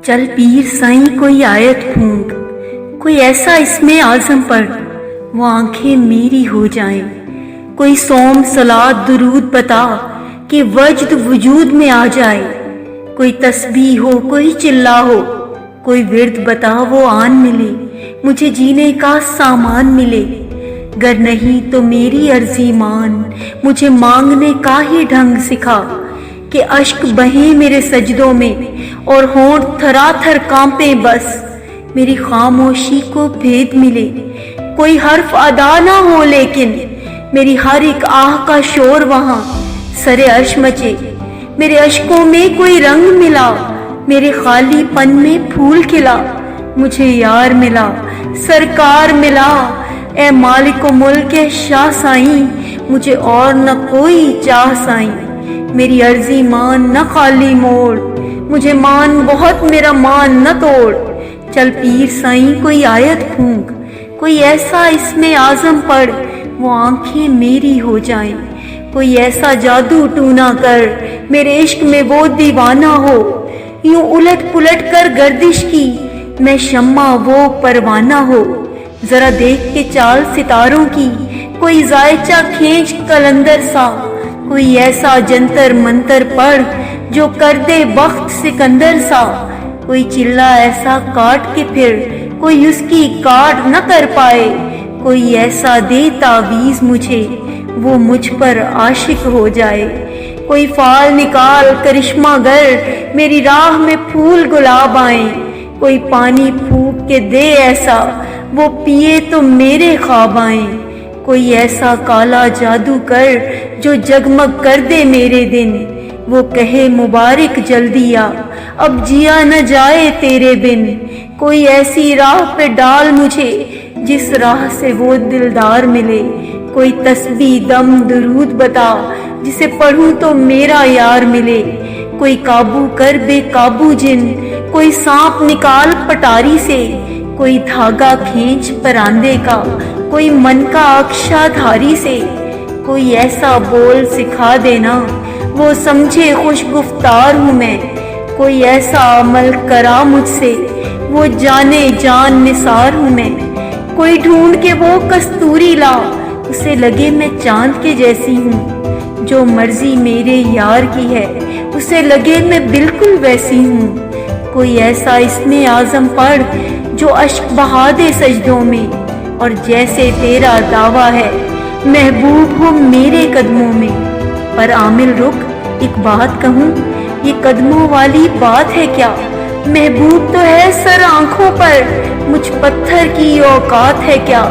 चल पीर साईं कोई आयत फूंक, कोई ऐसा इसमें आज़म पढ़ वो आंखें मेरी हो जाएं। कोई सोम सलात दुरूद बता कि वजद वजूद में आ जाए। कोई तस्बीह हो कोई चिल्ला हो, कोई विर्द बता वो आन मिले, मुझे जीने का सामान मिले। गर नहीं तो मेरी अर्जी मान, मुझे मांगने का ही ढंग सिखा कि अश्क बहे मेरे सजदों में और होंठ थरा थर कांपे बस मेरी खामोशी को भेद मिले। कोई हर्फ अदा ना हो लेकिन मेरी हर एक आह का शोर वहां सरे अर्श मचे। मेरे अश्कों में कोई रंग मिला, मेरे खाली पन में फूल खिला। मुझे यार मिला, सरकार मिला, ए मालिक मुल्क के शाह साईं, मुझे और न कोई चाह साईं। मेरी अर्जी मान न खाली मोड़, मुझे मान बहुत मेरा मान न तोड़। चल पीर साईं कोई आयत फूंक, कोई ऐसा इसमें आज़म पढ़ वो आंखें मेरी हो जाएं। कोई ऐसा जादू टूना कर मेरे इश्क में वो दीवाना हो, यूं उलट पुलट कर गर्दिश की मैं शम्मा वो परवाना हो। जरा देख के चाल सितारों की, कोई जायचा खींच कलंदर सा, कोई ऐसा जंतर मंतर पढ़ जो कर दे वक्त सिकंदर सा। कोई चिल्ला ऐसा काट के फिर कोई उसकी काट न कर पाए। कोई ऐसा दे तावीज़ मुझे वो मुझ पर आशिक हो जाए। कोई फाल निकाल करिश्मा गर मेरी राह में फूल गुलाब आए। कोई पानी फूंक के दे ऐसा वो पिए तो मेरे ख्वाब आए। कोई ऐसा काला जादू कर जो जगमग कर दे मेरे दिन, वो कहे मुबारक जल्दी आ अब जिया न जाए तेरे बिन। कोई ऐसी राह पे डाल मुझे जिस राह से वो दिलदार मिले। कोई तस्बीह दम दुरूद बता जिसे पढ़ूं तो मेरा यार मिले। कोई काबू कर बेकाबू जिन, कोई सांप निकाल पटारी से। कोई धागा खींच परांदे का, कोई मन का अक्षाधारी से। कोई ऐसा बोल सिखा देना वो समझे खुश गुफ्तार हूँ मैं। कोई ऐसा अमल करा मुझसे वो जाने जान निसार हूँ मैं। कोई ढूंढ के वो कस्तूरी ला उसे लगे मैं चांद के जैसी हूँ। जो मर्जी मेरे यार की है उसे लगे मैं बिल्कुल वैसी हूँ। कोई ऐसा इसमें आज़म पढ़ जो अश्क बहा दे सजदों में, और जैसे तेरा दावा है महबूब हो मेरे कदमों में। पर आमिल रुक एक बात कहूँ, ये कदमों वाली बात है क्या? महबूब तो है सर आंखों पर, मुझ पत्थर की औकात है क्या?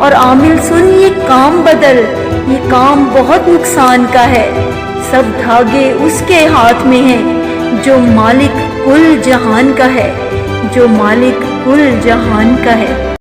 और आमिल सुन ये काम बदल, ये काम बहुत नुकसान का है। सब धागे उसके हाथ में हैं जो मालिक कुल जहान का है, जो मालिक कुल जहान का है।